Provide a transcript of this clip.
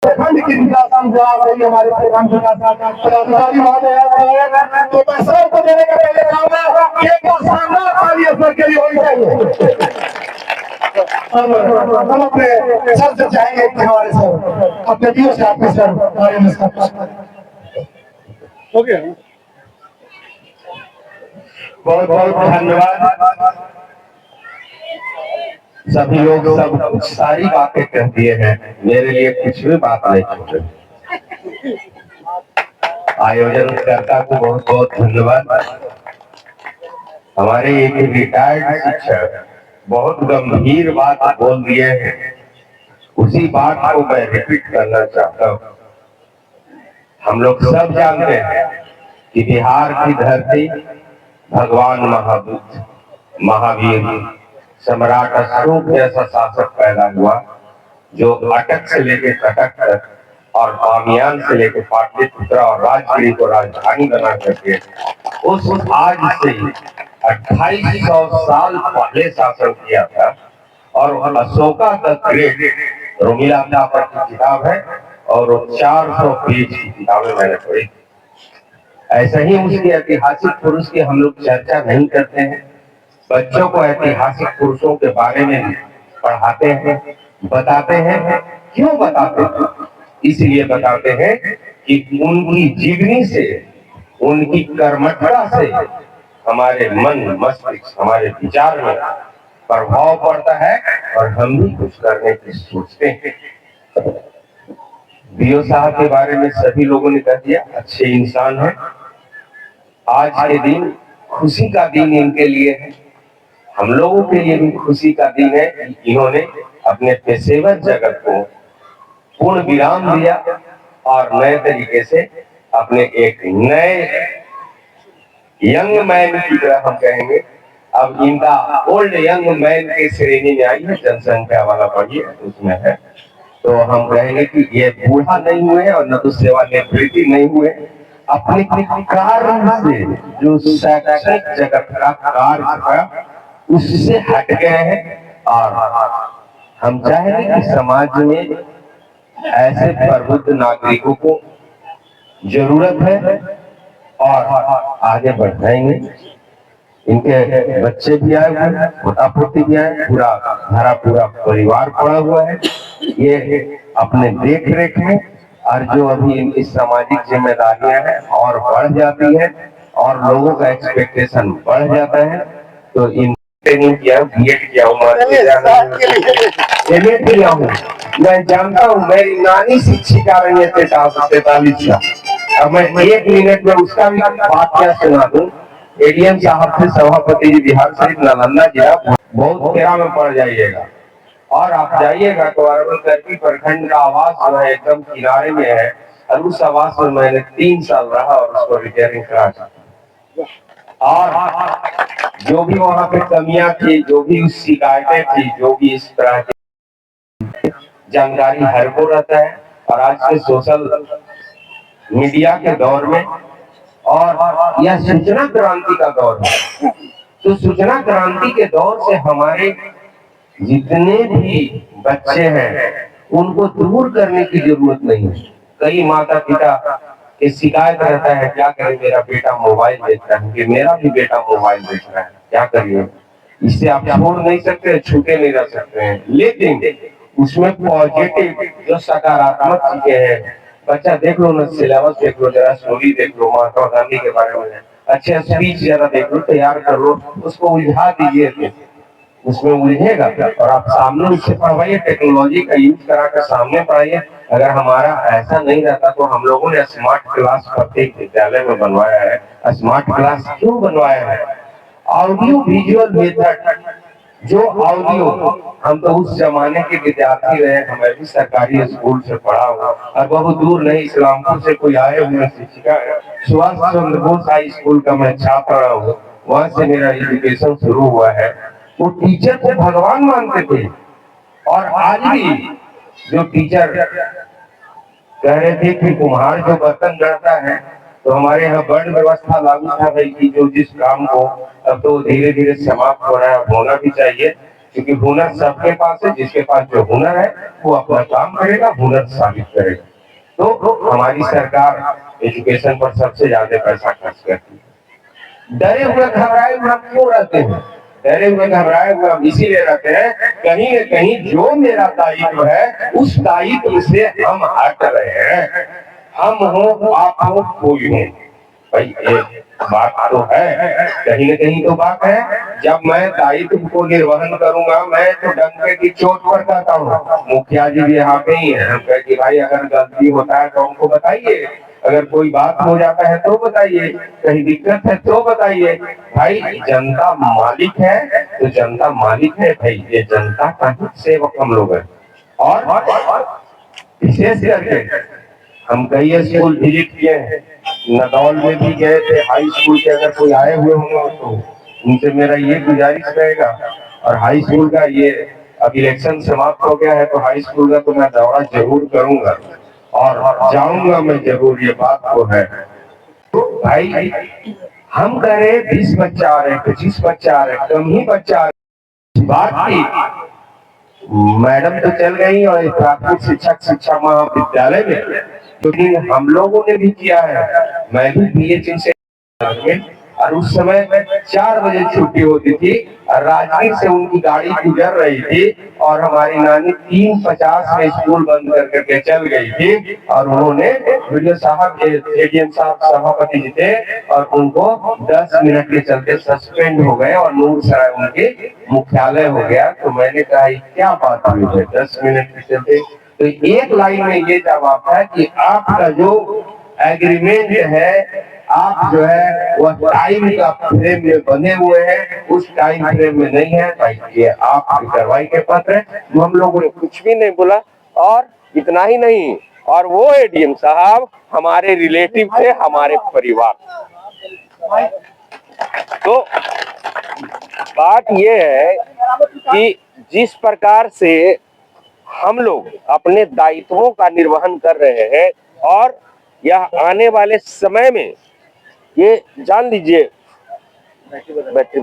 प्रखंड की विकास की जवाब रही हमारे प्रखंड पदाधिकारी महोदय, तो मैं सर को देने का पहले चाहूंगा कि एक बार शानदार ताली सर के लिए होनी चाहिए। हम अपने सर से चाहेंगे कि हमारे सर अपने दियो से आपके सर हमारे हो गया। बहुत बहुत धन्यवाद। सभी लोग सब सारी बातें कह दिए हैं, मेरे लिए कुछ भी बात नहीं छोड़े। आयोजनकर्ता को बहुत बहुत धन्यवाद। हमारे एक रिटायर्ड शिक्षक बहुत गंभीर बात बोल दिए हैं, उसी बात को मैं रिपीट करना चाहता हूँ। हम लोग सब जानते हैं कि बिहार की धरती भगवान महाबुद्ध, महावीर, सम्राट अशोक जैसा शासक पैदा हुआ, जो अटक से लेकर कटक तक और बामियान से लेकर पाटलिपुत्रा और राजगीर को राजधानी बना करके उस आज से 2800 साल पहले शासन किया था। और अशोका द ग्रेट रोमिला थापर की किताब है और 400 पेज की किताबें मैंने पढ़ी। ऐसा ही उसके ऐतिहासिक पुरुष की हम लोग चर्चा नहीं करते हैं। बच्चों को ऐतिहासिक पुरुषों के बारे में पढ़ाते हैं, बताते हैं। क्यों बताते हैं? इसलिए बताते हैं कि उनकी जीवनी से, उनकी कर्मठता से हमारे मन मस्तिष्क, हमारे विचार में प्रभाव पड़ता है और हम भी कुछ करने की सोचते हैं। बीओ साहब के बारे में सभी लोगों ने कह दिया, अच्छे इंसान हैं। आज के दिन खुशी का दिन इनके लिए है, हम लोगों के लिए भी खुशी का दिन है कि इन्होंने अपने पेशेवर जगत को पूर्ण विराम दिया और नए तरीके से अपने एक नए यंग मैन की तरह हम कहेंगे, अब इनका ओल्ड यंग मैन की श्रेणी में आई है, जनसंख्या वाला पढ़िए उसमें है, तो हम कहेंगे कि ये बूढ़ा नहीं हुए और न तो सेवानिवृत्ति नहीं हुए, अपने कार्य से जो शैक्षणिक जगत का कार्य था उससे हट गए हैं। और हम चाहेंगे कि समाज में ऐसे प्रबुद्ध नागरिकों को जरूरत है और आगे बढ़ाएंगे। इनके बच्चे भी आए हुए हैं, पोता पोती भी आए, पूरा परिवार पड़ा हुआ है। ये अपने देख रेख में और जो अभी इनकी सामाजिक जिम्मेदारियां हैं और बढ़ जाती है और लोगों का एक्सपेक्टेशन बढ़ जाता है, तो इन ट्रेनिंग किया, बीएड किया हूँ, एमए किया हूँ। मैं जानता हूँ मेरी नानी शिक्षिका रही है 43 का। अब मैं 1 मिनट में उसका भी बात क्या सुना दूं। एडीएम साहब थे सभापति जी बिहार शरीफ नालंदा जिला, बहुत खेरा में पड़ जाइएगा और आप जाइएगा तो अरवल करकी प्रखंड का आवास जो है एकदम किनारे में है और उस आवास में मैंने 3 साल रहा और उसको रिपेयरिंग करा। और जो भी वहाँ पे कमियां थी, जो भी उस शिकायतें थी, जो भी इस तरह की जानकारी हर को रहता है। और आज के सोशल मीडिया के दौर में और यह सूचना क्रांति का दौर है, तो सूचना क्रांति के दौर से हमारे जितने भी बच्चे हैं उनको दूर करने की जरूरत नहीं है। कई माता पिता की शिकायत रहता है, क्या करें मेरा बेटा मोबाइल देख रहा है, कि मेरा भी बेटा मोबाइल देख रहा है, क्या करिए। इससे आप छोड़ नहीं सकते, छूटे नहीं रह सकते हैं, लेकिन उसमें पॉजिटिव जो सकारात्मक चीजें हैं, बच्चा देख लो ना, सिलेबस देख लो, जरा स्टोरी देख लो महात्मा गांधी के बारे में, अच्छे स्पीच जरा देख लो, तैयार कर लो, उसको उलझा दीजिए, उसमें उलझेगा और आप सामने उससे पढ़वाइए, टेक्नोलॉजी का यूज करा कर सामने पढ़ाइए। अगर हमारा ऐसा नहीं रहता तो हम लोगों ने स्मार्ट क्लास प्रत्येक विद्यालय में बनवाया है। स्मार्ट क्लास क्यों बनवाया है? ऑडियो विजुअल मेथड, जो ऑडियो, हम तो उस जमाने के विद्यार्थी रहे, हमें भी सरकारी स्कूल से पढ़ा हुआ और बहुत दूर नहीं, इस्लामपुर से कोई आए हुए शिक्षिका, सुभाष चंद्र बोस हाई स्कूल का मैं छात्र रहा हूँ, वहां से मेरा एजुकेशन शुरू हुआ है। वो टीचर को भगवान मानते थे और आज भी जो टीचर कह रहे थे कि कुम्हार जो बर्तन गढ़ता है, तो हमारे यहाँ वर्ण व्यवस्था लागू था भाई कि जो जिस काम को अब तो धीरे धीरे समाप्त हो रहा है, होना भी चाहिए, क्योंकि हुनर सबके पास है, जिसके पास जो हुनर है वो अपना काम करेगा, हुनर साबित करेगा। तो हमारी सरकार एजुकेशन पर सबसे ज्यादा पैसा खर्च करती है। डरे हुए घबराए हुए हम क्यों रहते हैं? डरे हुए घबराए हुए हम इसीलिए रहते हैं, कहीं न कहीं जो मेरा दायित्व है उस दायित्व से हम हट रहे हैं। हम हो, आप हो, कोई हो, भाई एक बात तो है, कहीं न कहीं तो बात है। जब मैं दायित्व को निर्वहन करूंगा, मैं तो डंके की चोट पर कहता हूँ। मुखिया जी भी यहाँ पे ही है, हम कहे कि भाई अगर गलती होता है तो हमको बताइए, अगर कोई बात हो जाता है तो बताइए, कहीं दिक्कत है तो बताइए। भाई जनता मालिक है तो जनता मालिक है भाई, ये जनता का ही सेवक हम लोग हैं। और विशेष करके हम कई स्कूल विजिट किए हैं, नदौल में भी गए थे, हाई स्कूल के अगर कोई आए हुए होंगे तो उनसे मेरा ये गुजारिश रहेगा। और हाई स्कूल का ये अब इलेक्शन समाप्त हो गया है तो हाई स्कूल का तो मैं दौरा जरूर करूंगा और जाऊंगा मैं जरूर, ये बात तो है। तो भाई हम कह रहे 20 बच्चा आ रहे, 25 बच्चा आ रहे, कम ही बच्चा आ रहे, बात की मैडम तो चल गई और प्राथमिक शिक्षक शिक्षा महाविद्यालय में, क्योंकि हम लोगों ने भी किया है। मैं भी बीएचयू से, और उस समय 4 बजे छुट्टी होती थी और राजगीर से उनकी गाड़ी गुजर रही थी और हमारी नानी 3:50 में स्कूल बंद कर करके चल गई थी। और उन्होंने वीडियो साहब, एडीएम साहब सभापति जी थे, और उनको 10 मिनट के चलते सस्पेंड हो गए और नूरसराय उनके मुख्यालय हो गया। तो मैंने कहा क्या बात हुई है 10 मिनट के चलते? तो एक लाइन में ये जवाब है कि आपका जो एग्रीमेंट है, आप जो है वह टाइम का फ्रेम में बने हुए हैं, उस टाइम फ्रेम में नहीं है। भाई ये आपकी कार्रवाई के पत्र है। हम लोगों ने कुछ भी नहीं बोला। और इतना ही नहीं, और वो एडीएम साहब हमारे रिलेटिव थे, हमारे परिवार। तो बात ये है कि जिस प्रकार से हम लोग अपने दायित्वों का निर्वहन कर रहे हैं, और यह आने वाले समय में ये जान लीजिए बैटरी